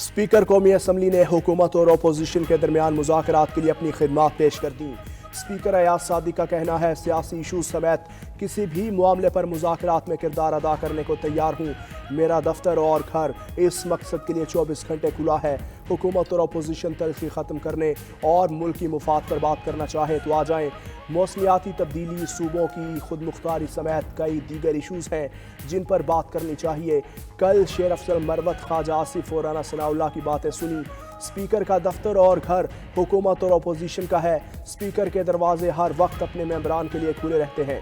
Speaker قومی assembly نے حکومت اور اپوزیشن کے درمیان مذاکرات کے لیے اپنی خدمات پیش کر دیں۔ اسپیکر ایاز صادق کا کہنا ہے سیاسی ایشوز سمیت کسی بھی معاملے پر مذاکرات میں کردار ادا کرنے کو تیار ہوں۔ میرا دفتر اور گھر اس مقصد کے لیے 24 گھنٹے کھلا ہے۔ حکومت اور اپوزیشن تلخی ختم کرنے اور ملک کی مفاد پر بات کرنا چاہیں تو آ جائیں۔ موسمیاتی تبدیلی، صوبوں کی خود مختاری سمیت کئی دیگر ایشوز ہیں جن پر بات کرنی چاہیے۔ کل شیر افضل مروت، خواجہ آصف اور رانا ثناء اللہ کی باتیں سنی۔ اسپیکر کا دفتر اور گھر حکومت اور اپوزیشن کا ہے۔ اسپیکر کے دروازے ہر وقت اپنے ممبران کے لیے کھلے رہتے ہیں۔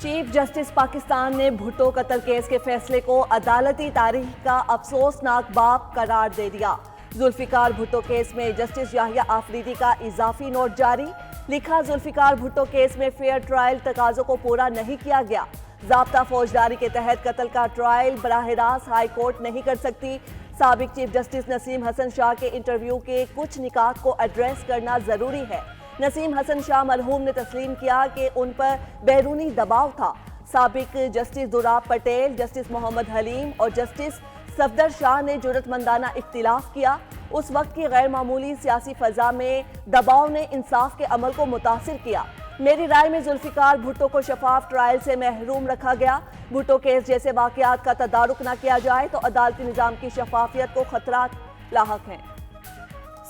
چیف جسٹس پاکستان نے بھٹو قتل کیس کے فیصلے کو عدالتی تاریخ کا افسوسناک باب قرار دے دیا۔ ذوالفقار بھٹو کیس میں جسٹس یحییٰ آفریدی کا اضافی نوٹ جاری۔ لکھا، ذوالفقار بھٹو کیس میں فیئر ٹرائل تقاضوں کو پورا نہیں کیا گیا۔ ضابطہ فوجداری کے تحت قتل کا ٹرائل براہ راست ہائی کورٹ نہیں کر سکتی۔ سابق چیف جسٹس نسیم حسن شاہ کے انٹرویو کے کچھ نکات کو ایڈریس کرنا ضروری ہے۔ نسیم حسن شاہ مرحوم نے تسلیم کیا کہ ان پر بیرونی دباؤ تھا۔ سابق جسٹس دوراب پٹیل، جسٹس محمد حلیم اور جسٹس صفدر شاہ نے جرأت مندانہ اختلاف کیا۔ اس وقت کی غیر معمولی سیاسی فضا میں دباؤ نے انصاف کے عمل کو متاثر کیا۔ میری رائے میں ذوالفقار بھٹو کو شفاف ٹرائل سے محروم رکھا گیا۔ بھٹو کیس جیسے واقعات کا تدارک نہ کیا جائے تو عدالتی نظام کی شفافیت کو خطرات لاحق ہیں۔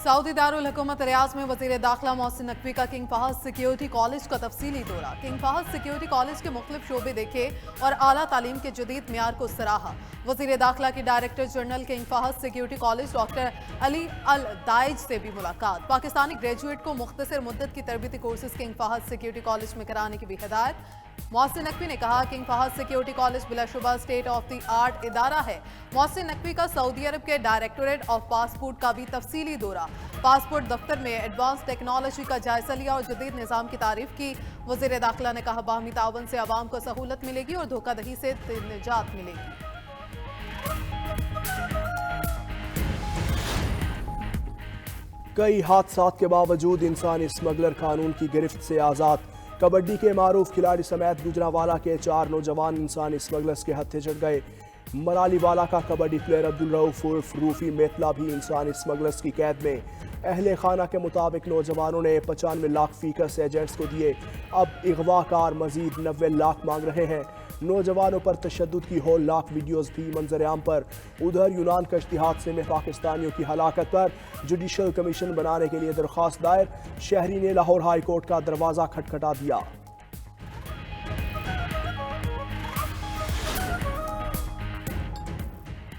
سعودی دارالحکومت ریاض میں وزیر داخلہ محسن نقوی کا کنگ فہد سیکیورٹی کالج کا تفصیلی دورہ۔ کنگ فہد سیکیورٹی کالج کے مختلف شعبے دیکھے اور اعلیٰ تعلیم کے جدید معیار کو سراہا۔ وزیر داخلہ کی director general king Fahd security college doctor Ali الدائج سے بھی ملاقات۔ پاکستانی گریجویٹ کو مختصر مدت کی تربیتی courses king Fahd security college میں کرانے کی بھی ہدایت۔ محسن نقوی نے کہا کنگ فہد سیکیورٹی کالج بلا شبہ اسٹیٹ آف دی آرٹ ادارہ ہے۔ محسن نقوی کا سعودی عرب کے ڈائریکٹوریٹ آف پاسپورٹ کا بھی تفصیلی دورہ۔ پاسپورٹ دفتر میں ایڈوانس ٹیکنالوجی کا جائزہ لیا اور جدید نظام کی تعریف کی۔ وزیر داخلہ نے کہا باہمی تعاون سے عوام کو سہولت ملے گی اور دھوکہ دہی سے نجات ملے گی۔ کئی حادثات کے باوجود انسانی اسمگلر قانون کی گرفت سے آزاد۔ کبڈی کے معروف کھلاڑی سمیت گجرانوالہ کے 4 نوجوان انسانی اسمگلرز کے ہتھے چڑھ گئے۔ مرالی والا کا کبڈی پلیئر عبدالرؤف عرف روفی میتلا بھی انسانی اسمگلرز کی قید میں۔ اہل خانہ کے مطابق نوجوانوں نے 95 لاکھ فیکس ایجنٹس کو دیے۔ اب اغوا کار مزید 90 لاکھ مانگ رہے ہیں۔ نوجوانوں پر تشدد کی ہولناک ویڈیوز بھی منظر عام پر۔ ادھر یونان کشتی حادثے میں پاکستانیوں کی ہلاکت پر جوڈیشل کمیشن بنانے کے لیے درخواست دائر۔ شہری نے لاہور ہائی کورٹ کا دروازہ کھٹکھٹا دیا۔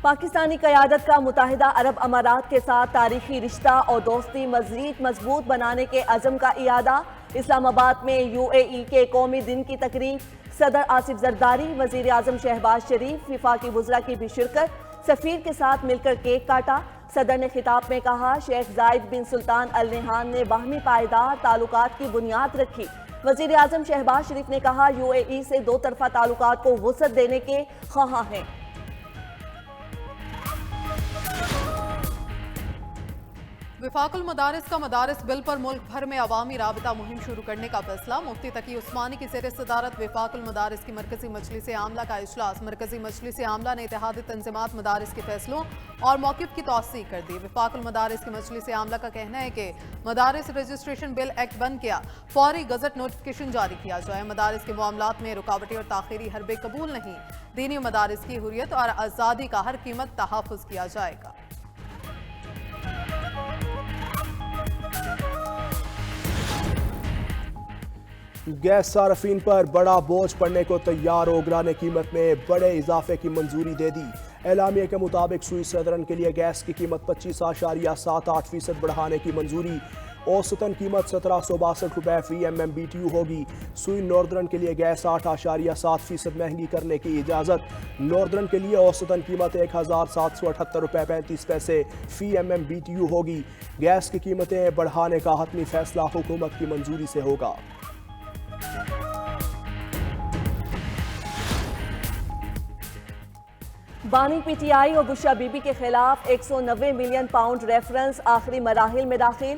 پاکستانی قیادت کا متحدہ عرب امارات کے ساتھ تاریخی رشتہ اور دوستی مزید مضبوط بنانے کے عزم کا اعادہ۔ اسلام آباد میں UAE کے قومی دن کی تقریب۔ صدر آصف زرداری، وزیر اعظم شہباز شریف، وفاقی وزراء کی بھی شرکت۔ سفیر کے ساتھ مل کر کیک کاٹا۔ صدر نے خطاب میں کہا شیخ زائد بن سلطان ال نہیان نے باہمی پائیدار تعلقات کی بنیاد رکھی۔ وزیر اعظم شہباز شریف نے کہا UAE سے 2 طرفہ تعلقات کو وسعت دینے کے خواہاں ہیں۔ وفاق المدارس کا مدارس بل پر ملک بھر میں عوامی رابطہ مہم شروع کرنے کا فیصلہ۔ مفتی تقی عثمانی کی زیر صدارت وفاق المدارس کی مرکزی مجلس عاملہ کا اجلاس۔ مرکزی مجلس عاملہ نے اتحادی تنظیمات مدارس کے فیصلوں اور موقف کی توثیق کر دی۔ وفاق المدارس کی مجلس عاملہ کا کہنا ہے کہ مدارس رجسٹریشن بل ایکٹ بند کیا، فوری گزٹ نوٹیفیکیشن جاری کیا جائے۔ مدارس کے معاملات میں رکاوٹیں اور تاخیری حربے قبول نہیں۔ دینی مدارس کی حریت اور آزادی کا ہر قیمت تحفظ کیا جائے گا۔ گیس صارفین پر بڑا بوجھ پڑنے کو تیار۔ اوگرا نے قیمت میں بڑے اضافے کی منظوری دے دی۔ اعلامیے کے مطابق سوئی سدرن کے لیے گیس کی قیمت 25.78% بڑھانے کی منظوری۔ اوسطاً قیمت 1762 روپے فی MMBTU ہوگی۔ سوئی ناردرن کے لیے گیس 8.7% مہنگی کرنے کی اجازت۔ ناردرن کے لیے اوسطاً قیمت 1778 روپے 35 پیسے فی MMBTU ہوگی۔ گیس کی قیمتیں بڑھانے کا حتمی فیصلہ حکومت کی منظوری سے ہوگا۔ بانی PTI اور بشرا بی بی کے خلاف 190 ملین پاؤنڈ ریفرنس آخری مراحل میں داخل۔